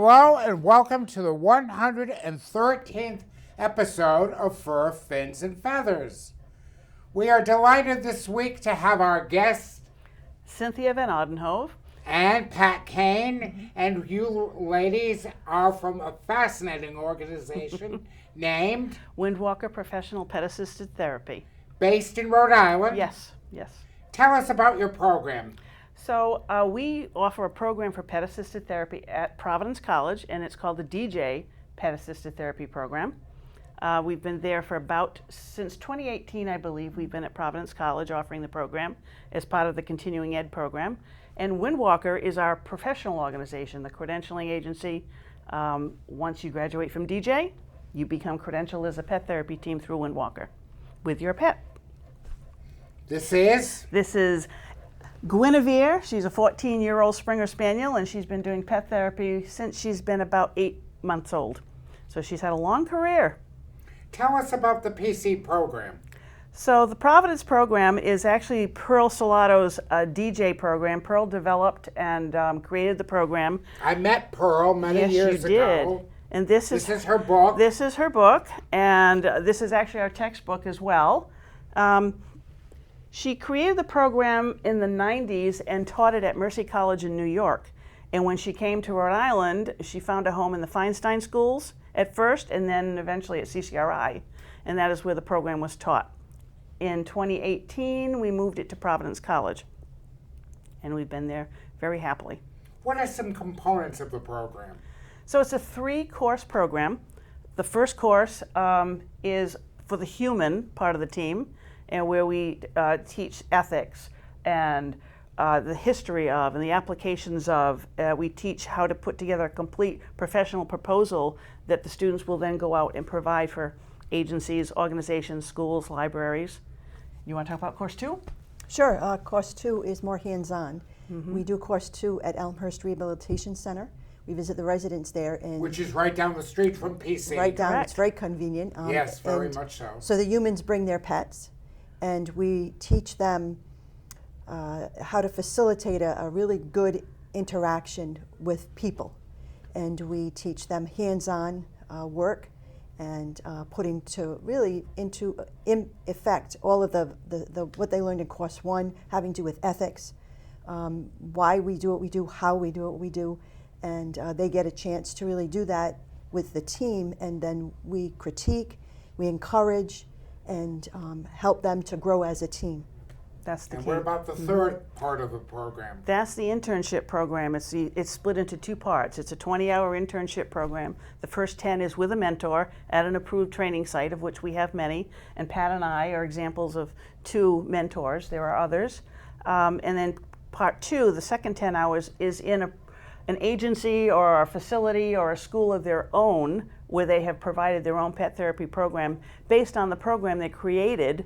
Hello and welcome to the 113th episode of Fur, Fins, and Feathers. We are delighted this week to have our guests, Cynthia Vanaudenhove and Pat Kane, and you ladies are from a fascinating organization named Windwalker Professional Pet Assisted Therapy. Based in Rhode Island. Yes. Tell us about your program. So we offer a program for pet assisted therapy at Providence College, and it's called the DJ Pet Assisted Therapy Program. We've been there for since 2018, I believe. We've been at Providence College offering the program as part of the continuing ed program. And Windwalker is our professional organization, the credentialing agency. Once you graduate from DJ, you become credentialed as a pet therapy team through Windwalker with your pet. This is Guinevere. She's a 14-year-old Springer Spaniel, and she's been doing pet therapy since she's been about 8 months old. So she's had a long career. Tell us about the PC program. So the Providence program is actually Pearl Salato's DJ program. Pearl developed and created the program. I met Pearl many years ago. Yes, you did. And this is her book. This is her book, and this is actually our textbook as well. She created the program in the 90s and taught it at Mercy College in New York. And when she came to Rhode Island, she found a home in the Feinstein schools at first, and then eventually at CCRI. And that is where the program was taught. In 2018, we moved it to Providence College. And we've been there very happily. What are some components of the program? So it's a 3-course program. The first course is for the human part of the team, and where we teach ethics and the history of and the applications of. We teach how to put together a complete professional proposal that the students will then go out and provide for agencies, organizations, schools, libraries. You want to talk about course 2? Sure. Course 2 is more hands-on. Mm-hmm. We do course 2 at Elmhurst Rehabilitation Center. We visit the residents there, which is right down the street from PC. Right down. Correct. It's very convenient. Yes, very much so. So the humans bring their pets, and we teach them how to facilitate a really good interaction with people. And we teach them hands-on work and putting in effect all of the what they learned in course 1, having to do with ethics, why we do what we do, how we do what we do, and they get a chance to really do that with the team, and then we critique, we encourage, and help them to grow as a team. That's the key. And what about the third part of the program? That's the internship program. It's split into 2 parts. It's a 20-hour internship program. The first 10 is with a mentor at an approved training site, of which we have many. And Pat and I are examples of 2 mentors. There are others. And then part 2, the second 10 hours, is in an agency or a facility or a school of their own, where they have provided their own pet therapy program based on the program they created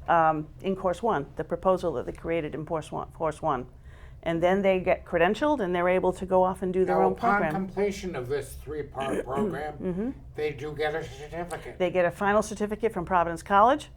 in course 1, the proposal that they created in course 1. And then they get credentialed, and they're able to go off and do their own program. Upon completion of this 3-part program, they do get a certificate. They get a final certificate from Providence College.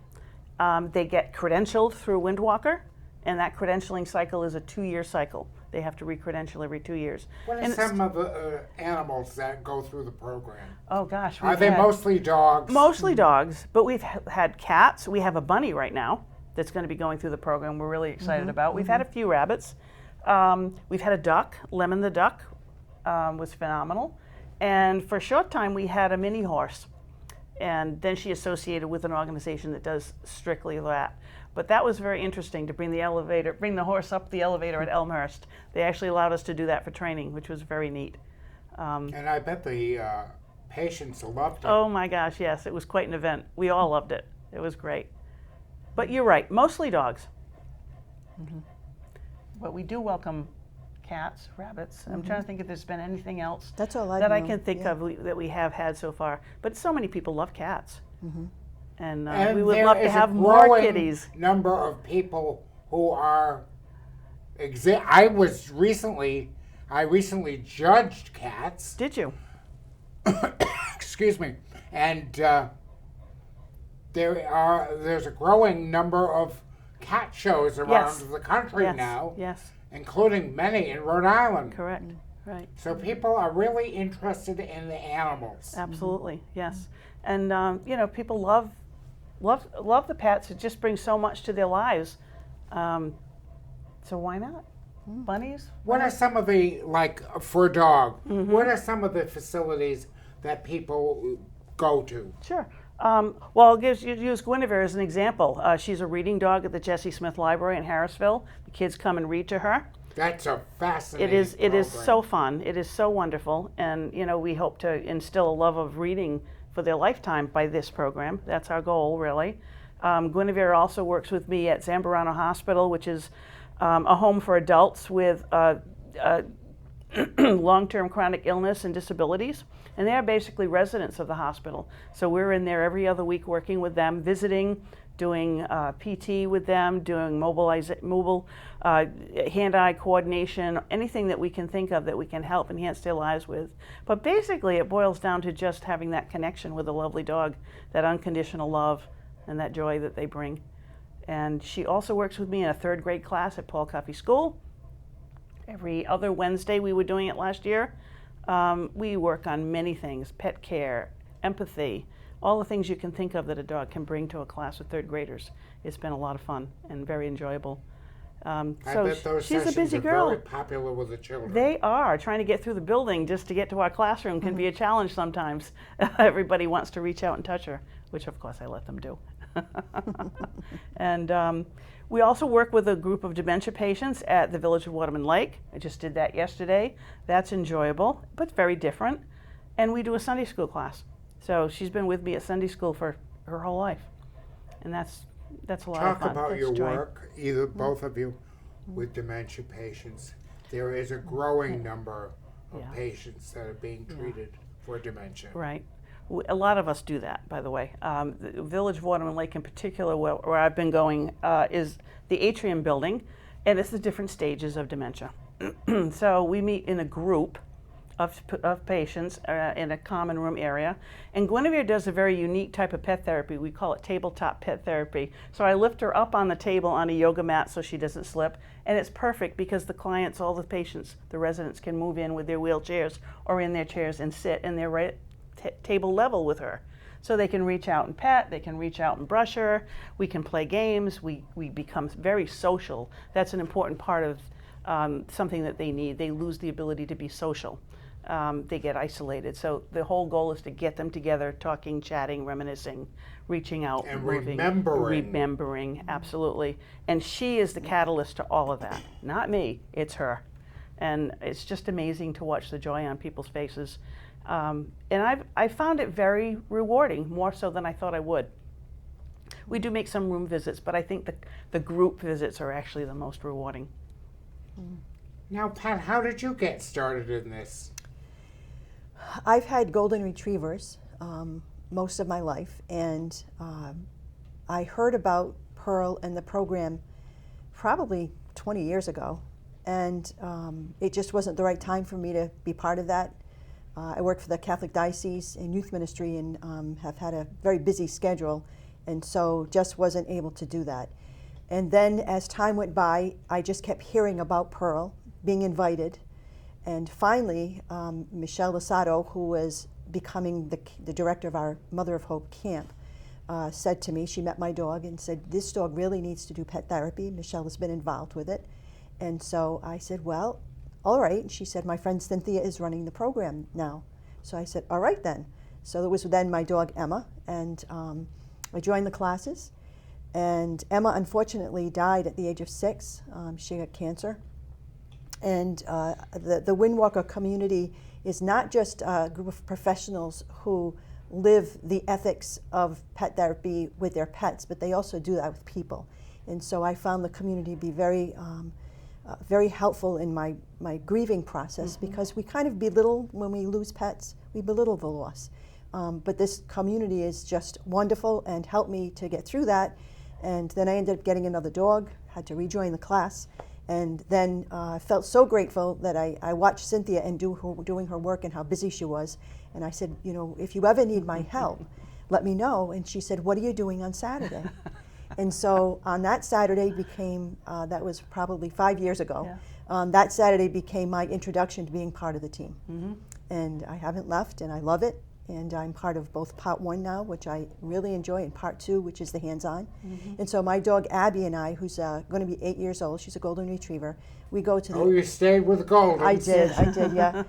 They get credentialed through Windwalker, and that credentialing cycle is a 2-year cycle. They have to re-credential every 2 years. What are some of the animals that go through the program? Oh gosh. Are they mostly dogs? Mostly dogs, but we've had cats. We have a bunny right now that's going to be going through the program we're really excited about. We've had a few rabbits. We've had a duck. Lemon the duck was phenomenal. And for a short time, we had a mini horse. And then she associated with an organization that does strictly that. But that was very interesting to bring the horse up the elevator at Elmhurst. They actually allowed us to do that for training, which was very neat. And I bet the patients loved it. Oh my gosh, yes, it was quite an event. We all loved it. It was great. But you're right, mostly dogs. But we do welcome cats, rabbits. I'm trying to think if there's been anything else That's all I can think of that we have had so far. But so many people love cats. And we would love to have more kitties. Number of people who are. I recently judged cats. Did you? Excuse me. And there's a growing number of cat shows around the country now. Yes. Including many in Rhode Island. Correct. Right. So people are really interested in the animals. Absolutely, yes. And you know, people love the pets. It just brings so much to their lives. So why not? Bunnies? What are some of the, like for a dog, what are some of the facilities that people go to? Sure. Well, I'll use Guinevere as an example. She's a reading dog at the Jesse Smith Library in Harrisville. The kids come and read to her. That's a fascinating It is program. so fun. It is so wonderful. And, you know, we hope to instill a love of reading for their lifetime by this program. That's our goal, really. Guinevere also works with me at Zambarano Hospital, which is a home for adults with long-term chronic illness and disabilities. And they are basically residents of the hospital. So we're in there every other week working with them, visiting, doing PT with them, doing mobile hand-eye coordination, anything that we can think of that we can help enhance their lives with. But basically it boils down to just having that connection with a lovely dog, that unconditional love and that joy that they bring. And she also works with me in a 3rd grade class at Paul Coffey School. Every other Wednesday, we were doing it last year. We work on many things: pet care, empathy, all the things you can think of that a dog can bring to a class of 3rd graders. It's been a lot of fun and very enjoyable. I So bet those she's a sessions busy are girl. very popular with the children. They are. Trying to get through the building just to get to our classroom can be a challenge sometimes. Everybody wants to reach out and touch her, which of course I let them do. And we also work with a group of dementia patients at the Village of Waterman Lake. I just did that yesterday. That's enjoyable, but very different. And we do a Sunday school class. So she's been with me at Sunday school for her whole life. And that's a lot of Talk fun. about That's your joy. work, either both of you, with dementia patients. There is a growing number of Yeah. patients that are being treated for dementia. Right. A lot of us do that, by the way. The Village of Waterman Lake in particular, where I've been going, is the Atrium building, and it's the different stages of dementia. So we meet in a group of patients in a common room area. And Guinevere does a very unique type of pet therapy. We call it tabletop pet therapy. So I lift her up on the table on a yoga mat so she doesn't slip. And it's perfect because the clients, all the patients, the residents can move in with their wheelchairs or in their chairs and sit, and they're right at table level with her. So they can reach out and pet, they can reach out and brush her, we can play games, we become very social. That's an important part of something that they need. They lose the ability to be social. They get isolated. So the whole goal is to get them together, talking, chatting, reminiscing, reaching out, And moving, remembering, absolutely. And she is the catalyst to all of that. Not me, it's her. And it's just amazing to watch the joy on people's faces. And I found it very rewarding, more so than I thought I would. We do make some room visits, but I think the group visits are actually the most rewarding. Now, Pat, how did you get started in this? I've had golden retrievers most of my life, and I heard about Pearl and the program probably 20 years ago, and it just wasn't the right time for me to be part of that. I work for the Catholic Diocese in youth ministry and have had a very busy schedule, and so just wasn't able to do that. And then as time went by, I just kept hearing about Pearl, being invited, and finally Michelle Losado, who was becoming the director of our Mother of Hope camp, said to me, she met my dog and said, this dog really needs to do pet therapy. Michelle has been involved with it. And so I said, well, all right. And she said, my friend Cynthia is running the program now. So I said, all right then. So it was then my dog Emma, and I joined the classes. And Emma unfortunately died at the age of 6. She got cancer. And the Windwalker community is not just a group of professionals who live the ethics of pet therapy with their pets, but they also do that with people. And so I found the community to be very helpful in my grieving process, because we kind of belittle, when we lose pets, we belittle the loss. But this community is just wonderful and helped me to get through that. And then I ended up getting another dog, had to rejoin the class. And then I felt so grateful that I watched Cynthia and doing her work and how busy she was. And I said, you know, if you ever need my help, let me know. And she said, what are you doing on Saturday? And so on that Saturday became, that was probably 5 years ago, That Saturday became my introduction to being part of the team. And I haven't left, and I love it. And I'm part of both part 1 now, which I really enjoy, and part 2, which is the hands-on. And so my dog Abby and I, who's going to be 8 years old, she's a golden retriever, we go to the... Oh, you stayed with Golden. I did, yeah.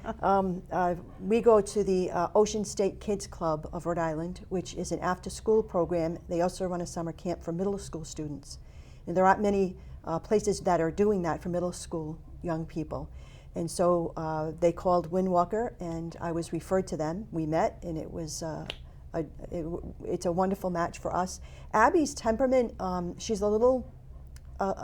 We go to the Ocean State Kids Club of Rhode Island, which is an after-school program. They also run a summer camp for middle school students. And there aren't many places that are doing that for middle school young people. And so they called Windwalker, and I was referred to them. We met, and it was it's a wonderful match for us. Abby's temperament, she's a little,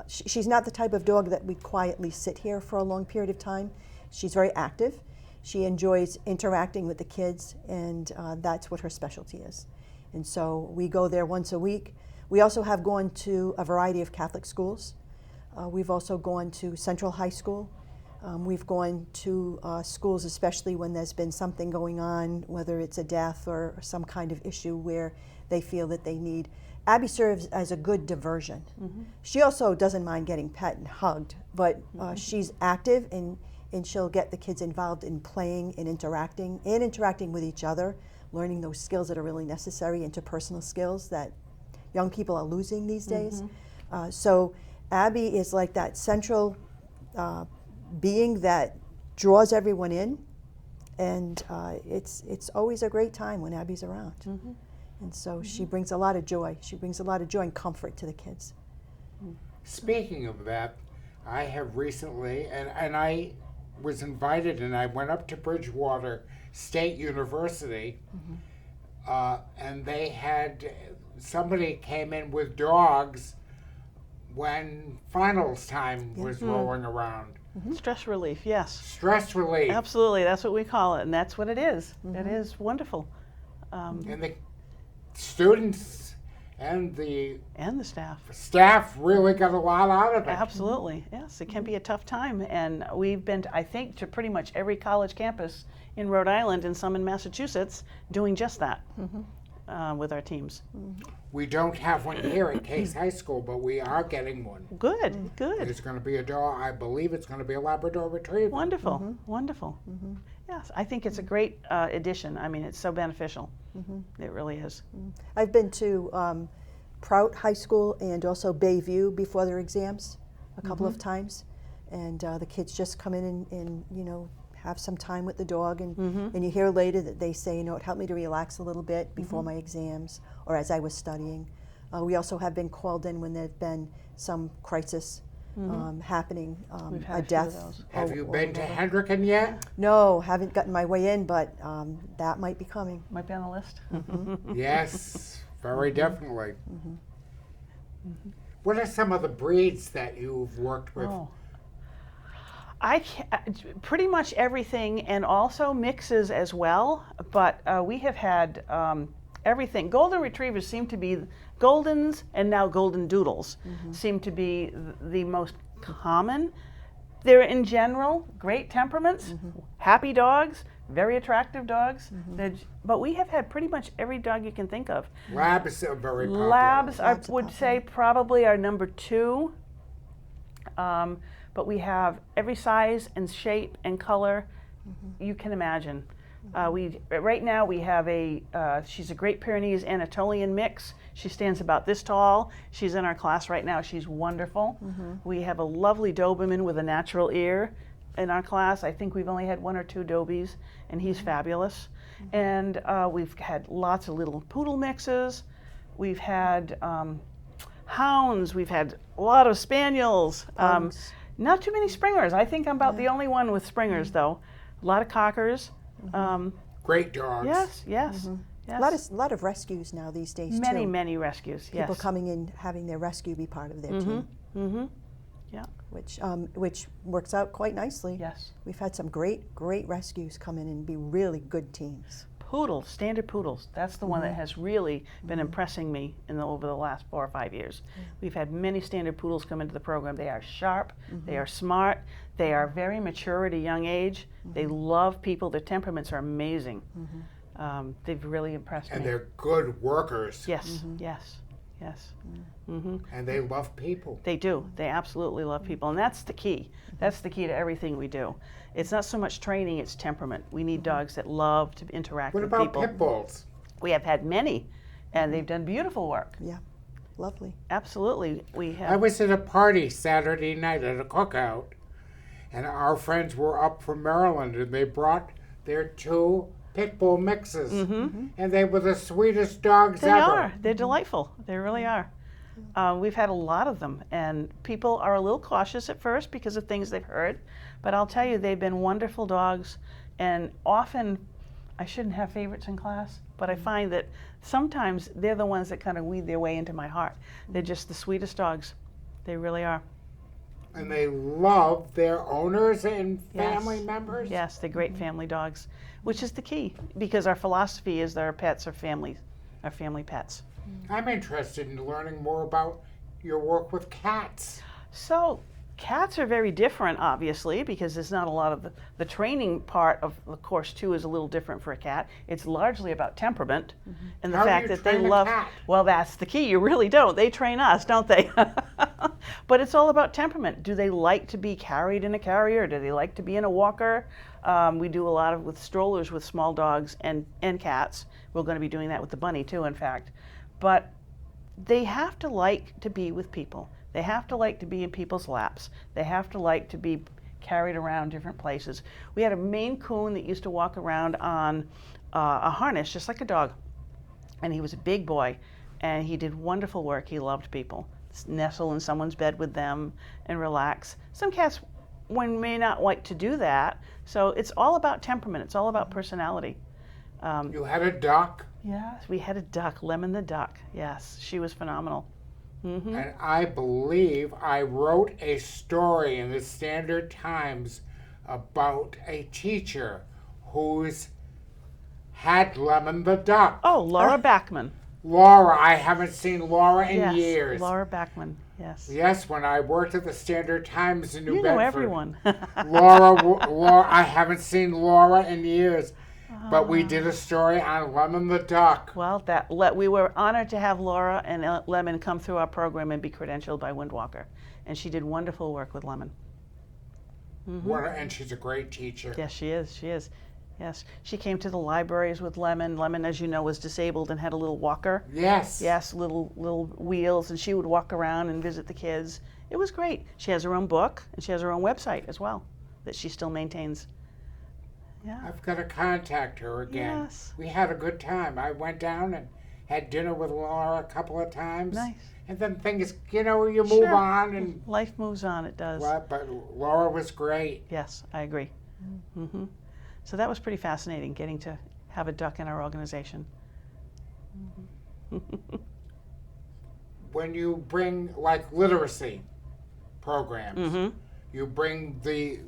she's not the type of dog that we quietly sit here for a long period of time. She's very active. She enjoys interacting with the kids, and that's what her specialty is. And so we go there once a week. We also have gone to a variety of Catholic schools. We've also gone to Central High School. We've gone to schools, especially when there's been something going on, whether it's a death or some kind of issue where they feel that they need. Abby serves as a good diversion. She also doesn't mind getting pet and hugged, but she's active, and she'll get the kids involved in playing and interacting with each other, learning those skills that are really necessary, interpersonal skills that young people are losing these days. So Abby is like that central being that draws everyone in, and it's always a great time when Abby's around. And so she brings a lot of joy. She brings a lot of joy and comfort to the kids. Speaking of that, I have recently, and I was invited, and I went up to Bridgewater State University, and they had, somebody came in with dogs when finals time was rolling around. Stress relief, yes. Stress relief. Absolutely, that's what we call it, and that's what it is. It is wonderful. And the students and the staff really got a lot out of it. Absolutely, yes. It can be a tough time, and we've been, I think, to pretty much every college campus in Rhode Island and some in Massachusetts doing just that with our teams. We don't have one here at Case High School, but we are getting one. Good, good. It's going to be a dog. I believe it's going to be a Labrador Retriever. Wonderful, wonderful. Yes, I think it's a great addition. I mean, it's so beneficial. It really is. I've been to Prout High School and also Bayview before their exams a couple of times, and the kids just come in and you know, have some time with the dog, and you hear later that they say, you know, it helped me to relax a little bit before my exams or as I was studying. We also have been called in when there's been some crisis happening, a death. Have you been to Hendricken yet? No, haven't gotten my way in, but that might be coming. Might be on the list. Yes, very definitely. What are some of the breeds that you've worked with? Pretty much everything, and also mixes as well, but we have had everything. Golden Retrievers seem to be, Goldens and now Golden Doodles seem to be the most common. They're in general great temperaments, happy dogs, very attractive dogs, but we have had pretty much every dog you can think of. Labs are very popular. Labs, I would say, probably are number 2. But we have every size and shape and color you can imagine. Right now we have she's a Great Pyrenees Anatolian mix. She stands about this tall. She's in our class right now. She's wonderful. We have a lovely Doberman with a natural ear in our class. I think we've only had 1 or 2 Dobies, and he's fabulous. And we've had lots of little poodle mixes. We've had hounds. We've had a lot of spaniels. Not too many Springers. I think I'm about the only one with Springers, though. A lot of Cockers. Great dogs. Yes, yes. Yes. A lot of rescues now these days, too. Many rescues, yes. People coming in, having their rescue be part of their team. Yeah. Which works out quite nicely. Yes. We've had some great rescues come in and be really good teams. Poodles, standard poodles. That's the one that has really been impressing me over the last 4 or 5 years. We've had many standard poodles come into the program. They are sharp, they are smart, they are very mature at a young age. They love people. Their temperaments are amazing. They've really impressed me. And they're good workers. Yes, yes. Yes. And they love people. They do. They absolutely love people. And that's the key. That's the key to everything we do. It's not so much training, it's temperament. We need dogs that love to interact What with about people. pit bulls? We have had many, and they've done beautiful work. Yeah, lovely. Absolutely. We I have. was at a party Saturday night at a cookout, and our friends were up from Maryland, and they brought their 2 pit bull mixes, and they were the sweetest dogs They ever. are. They're delightful. They really are. We've had a lot of them, and people are a little cautious at first because of things they've heard. But I'll tell you, they've been wonderful dogs, and often, I shouldn't have favorites in class, but I find that sometimes they're the ones that kind of weed their way into my heart. They're just the sweetest dogs. They really are. And they love their owners and Yes. family members. Yes, they're great family dogs, which is the key, because our philosophy is that our pets are family pets. I'm interested in learning more about your work with cats. So cats are very different, obviously, because there's not a lot of the training part of the course too is a little different for a cat. It's largely about temperament and the How do fact you that they train a love. cat? Well, that's the key. You really don't. They train us, don't they? But it's all about temperament. Do they like to be carried in a carrier? Do they like to be in a walker? We do a lot with strollers with small dogs and cats. We're going to be doing that with the bunny too, in fact. But they have to like to be with people. They have to like to be in people's laps. They have to like to be carried around different places. We had a Maine Coon that used to walk around on a harness, just like a dog. And he was a big boy, and he did wonderful work. He loved people. Nestle in someone's bed with them and relax. Some cats may not like to do that. So it's all about temperament. It's all about personality. You had a duck, Yes, we had a duck, Lemon the duck. Yes, she was phenomenal. and I believe I wrote a story in the Standard Times about a teacher who's had Lemon the duck. Oh, Laura Backman. Laura, I haven't seen Laura in Yes, years. Laura Backman. Yes. Yes, when I worked at the Standard Times in New You Bedford. know everyone. Laura, I haven't seen Laura in years, but we did a story on Lemon the duck. Well, we were honored to have Laura and Lemon come through our program and be credentialed by Windwalker, and she did wonderful work with Lemon. And she's a great teacher. Yes, she is. She is. Yes, she came to the libraries with Lemon. Lemon, as you know, was disabled and had a little walker. Yes. Yes, little wheels, and she would walk around and visit the kids. It was great. She has her own book, and she has her own website as well that she still maintains. Yeah. I've got to contact her again. Yes. We had a good time. I went down and had dinner with Laura a couple of times. Nice. And then things, you move Sure. on. And Life moves on, it does. but Laura was great. Yes, I agree. So that was pretty fascinating, getting to have a duck in our organization. When you bring like literacy programs, you bring the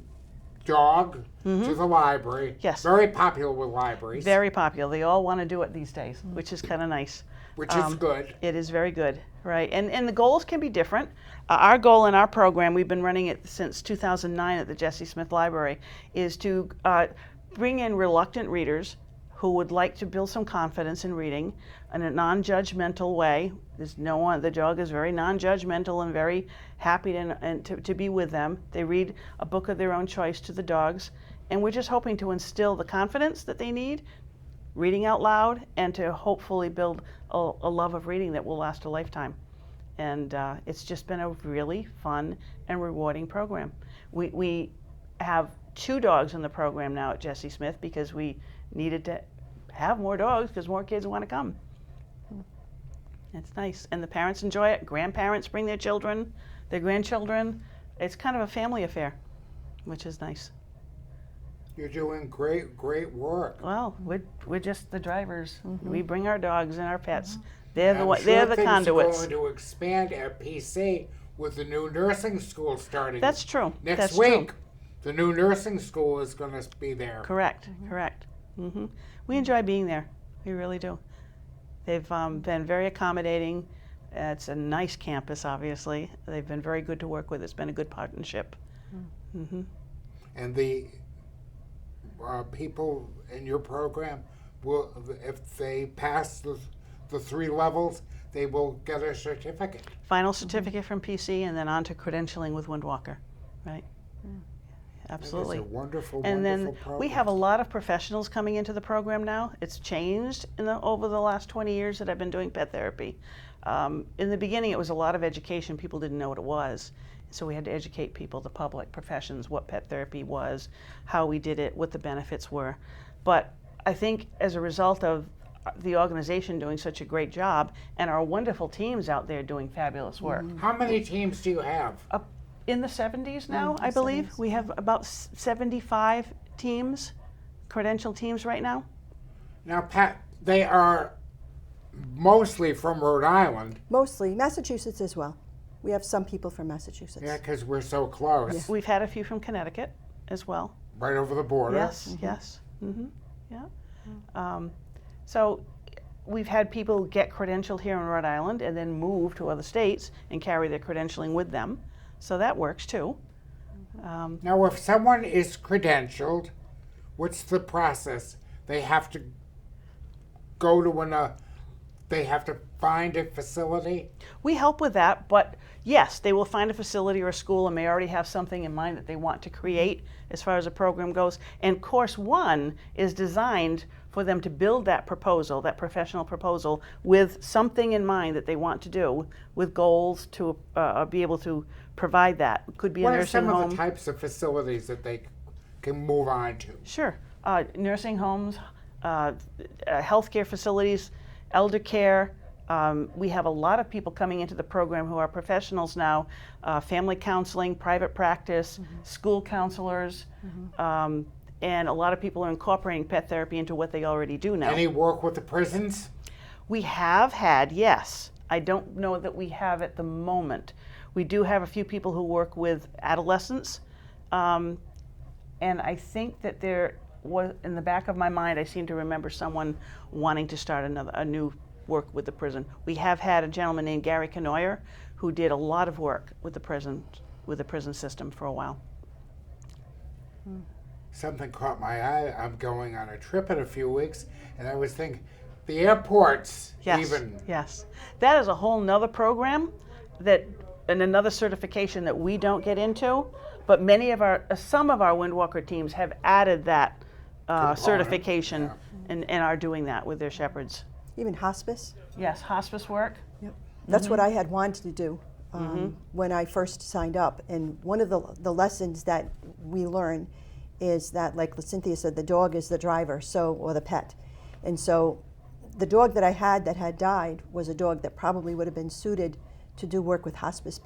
dog to the library. Yes. Very popular with libraries. Very popular. They all want to do it these days, which is kind of nice. Which is good. It is very good, right? And the goals can be different. Our goal in our program, we've been running it since 2009 at the Jesse Smith Library, is to bring in reluctant readers who would like to build some confidence in reading in a non-judgmental way. The dog is very non-judgmental and very happy to be with them. They read a book of their own choice to the dogs, and we're just hoping to instill the confidence that they need, reading out loud, and to hopefully build a love of reading that will last a lifetime. And it's just been a really fun and rewarding program. We have 2 dogs in the program now at Jesse Smith because we needed to have more dogs because more kids want to come. It's nice. And the parents enjoy it. Grandparents bring their children, their grandchildren. It's kind of a family affair, which is nice. You're doing great work. Well, we're just the drivers. We bring our dogs and our pets. I'm sure They're the things conduits. are going to expand at PC with the new nursing school starting. That's true. Next That's week. True. The new nursing school is going to be there. Correct. We enjoy being there. We really do. They've been very accommodating. It's a nice campus, obviously. They've been very good to work with. It's been a good partnership. And the people in your program will, if they pass the 3 levels, they will get a certificate. Final certificate from PC and then on to credentialing with Windwalker, right? Absolutely. That is a wonderful, And wonderful then program. we have a lot of professionals coming into the program now. It's changed over the last 20 years that I've been doing pet therapy. In the beginning, it was a lot of education. People didn't know what it was. So we had to educate people, the public, professions, what pet therapy was, how we did it, what the benefits were. But I think as a result of the organization doing such a great job and our wonderful teams out there doing fabulous work. How many teams do you have? Up in the 70s now, I the believe. 70s. We have about 75 teams, credentialed teams right now. Now, Pat, they are mostly from Rhode Island. Mostly Massachusetts as well. We have some people from Massachusetts. Yeah, because we're so close. We've had a few from Connecticut as well. Right over the border. Yes, yes. Yeah. So we've had people get credentialed here in Rhode Island and then move to other states and carry their credentialing with them. So that works too. Now, if someone is credentialed, what's the process? They have to go to they have to find a facility? We help with that, but yes, they will find a facility or a school and may already have something in mind that they want to create as far as a program goes. And course one is designed for them to build that proposal, that professional proposal, with something in mind that they want to do, with goals to be able to provide that. It could be a What are nursing some home. of the types of facilities that they can move on to? Sure. Nursing homes, healthcare facilities, elder care. We have a lot of people coming into the program who are professionals now, family counseling, private practice, school counselors, and a lot of people are incorporating pet therapy into what they already do now. Any work with the prisons? We have had, yes. I don't know that we have at the moment. We do have a few people who work with adolescents, and I think that there was, in the back of my mind, I seem to remember someone wanting to start a new work with the prison. We have had a gentleman named Gary Canoyer who did a lot of work with the prison system for a while. Something caught my eye. I'm going on a trip in a few weeks, and I was thinking, the airports Yes, even. yes. That is a whole nother program and another certification that we don't get into, but some of our Windwalker teams have added that certification and are doing that with their shepherds. Even hospice. Yes, hospice work. Yep. That's what I had wanted to do when I first signed up. And one of the lessons that we learn is that, like Cynthia said, the dog is the driver, or the pet. And so the dog that I had that had died was a dog that probably would have been suited to do work with hospice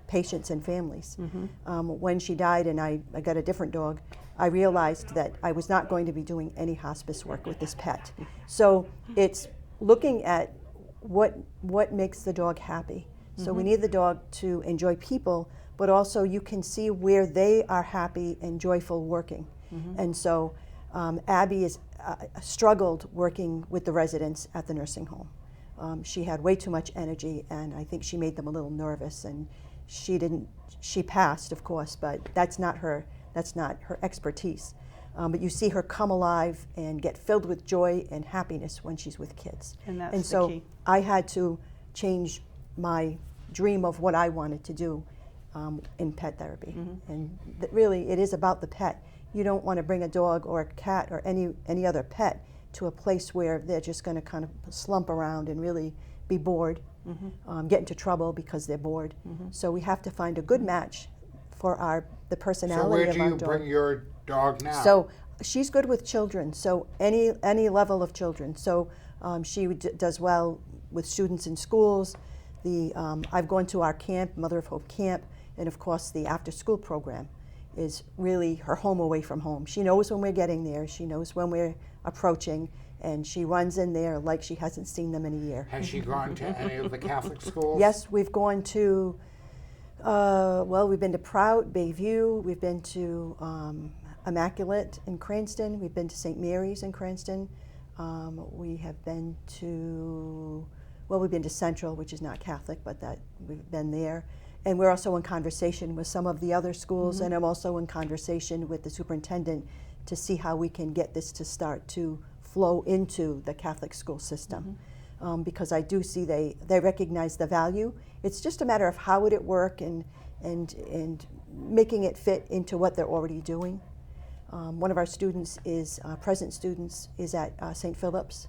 patients and families. When she died and I got a different dog, I realized that I was not going to be doing any hospice work with this pet. So it's looking at what makes the dog happy. So we need the dog to enjoy people, but also you can see where they are happy and joyful working. And so Abby is struggled working with the residents at the nursing home. She had way too much energy, and I think she made them a little nervous, and she passed, of course, but that's not her expertise. But you see her come alive and get filled with joy and happiness when she's with kids. And that's And the so key. I had to change my dream of what I wanted to do in pet therapy. And really, it is about the pet. You don't want to bring a dog or a cat or any other pet to a place where they're just going to kind of slump around and really be bored, get into trouble because they're bored. So we have to find a good match for the So personality where of do our you dog. bring your dog now? So she's good with children, so any level of children. So she does well with students in schools. I've gone to our camp, Mother of Hope camp, and of course the after-school program is really her home away from home. She knows when we're getting there, she knows when we're approaching, and she runs in there like she hasn't seen them in a year. Has she gone to any of the Catholic schools? Yes, we've gone to, we've been to Prout, Bayview, we've been to Immaculate in Cranston, we've been to St. Mary's in Cranston, we have been to, we've been to Central, which is not Catholic, but we've been there. And we're also in conversation with some of the other schools, and I'm also in conversation with the superintendent to see how we can get this to start to flow into the Catholic school system. because I do see they recognize the value. It's just a matter of how would it work and making it fit into what they're already doing. One of our students present students is at St. Philip's,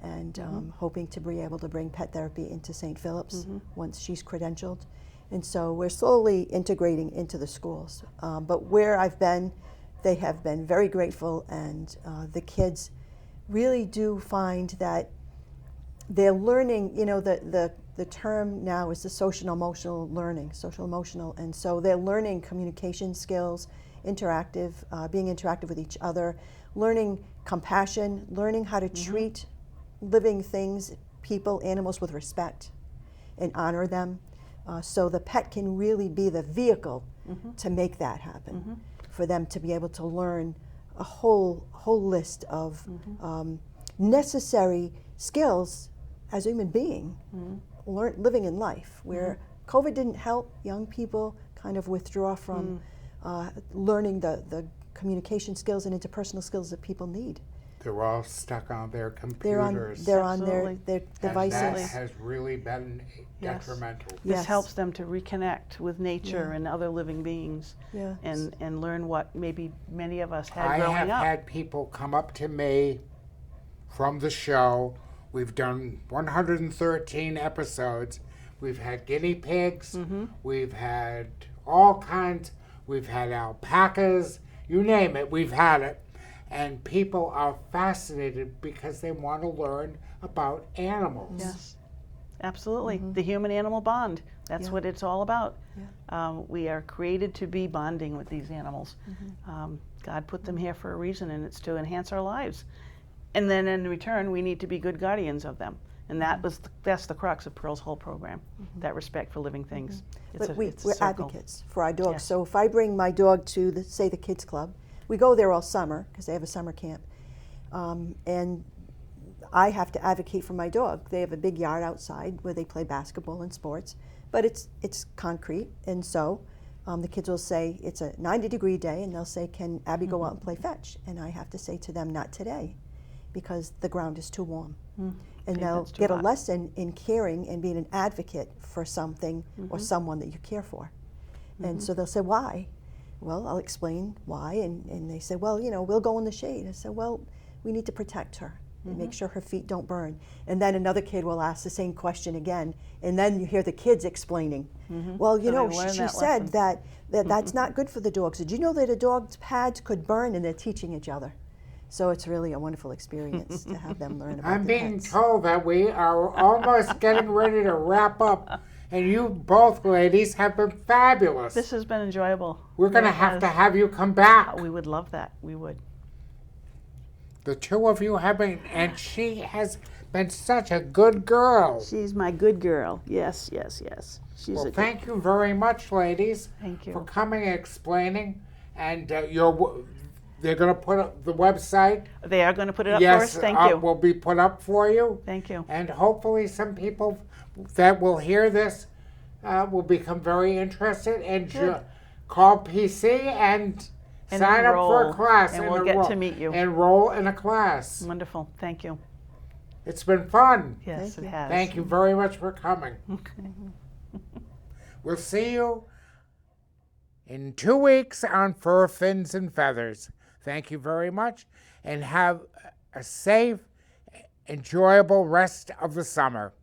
and hoping to be able to bring pet therapy into St. Philip's once she's credentialed. And so we're slowly integrating into the schools. But where I've been, they have been very grateful, and the kids really do find that they're learning, the term now is the social emotional learning, social emotional, and so they're learning communication skills, being interactive with each other, learning compassion, learning how to treat living things, people, animals with respect and honor them. So the pet can really be the vehicle to make that happen, for them to be able to learn a whole list of necessary skills as a human being, living in life, where COVID didn't help young people kind of withdraw from learning the communication skills and interpersonal skills that people need. They're all stuck on their computers. They're on their devices. And that has really been detrimental. This helps them to reconnect with nature and other living beings, Yeah. and learn what maybe many of us had I growing have up. had people come up to me from the show. We've done 113 episodes. We've had guinea pigs. We've had all kinds. We've had alpacas. You name it, we've had it. And people are fascinated because they want to learn about animals. Yes, absolutely. The human-animal bond. That's what it's all about. We are created to be bonding with these animals. God put them here for a reason, and it's to enhance our lives. And then in return, we need to be good guardians of them. And that's the crux of Pearl's whole program, that respect for living things. But we're circle. advocates for our dogs. Yes. So if I bring my dog to, say, the kids club, we go there all summer because they have a summer camp. And I have to advocate for my dog. They have a big yard outside where they play basketball and sports, but it's concrete. And so the kids will say, it's a 90-degree day, and they'll say, can Abby go out and play fetch? And I have to say to them, not today, because the ground is too warm. And they'll get a lesson in caring and being an advocate for something or someone that you care for. And so they'll say, why? Well, I'll explain why, and they say, well, we'll go in the shade. I said, well, we need to protect her and make sure her feet don't burn. And then another kid will ask the same question again, and then you hear the kids explaining. Well, she said that's not good for the dogs. Did you know that a dog's pads could burn? And they're teaching each other. So it's really a wonderful experience to have them learn about I'm the being pets. told that we are almost getting ready to wrap up, and you both ladies have been fabulous. This has been enjoyable. We're going to have to have you come back. We would love that. We would. The two of you have been, and she has been such a good girl. She's my good girl. Yes. She's Well, thank you very much, ladies, Thank you. for coming and explaining. And they're going to put up the website. They are going to put it up Yes, for us. Thank you. will be put up for you. Thank you. And hopefully some people that will hear this will become very interested and call PC and sign up for a enroll, class. and we'll get to meet you. Enroll in a class. Wonderful. Thank you. It's been fun. Yes, Thank it you. has. Thank you very much for coming. We'll see you in 2 weeks on Fur, Fins, and Feathers. Thank you very much, and have a safe, enjoyable rest of the summer.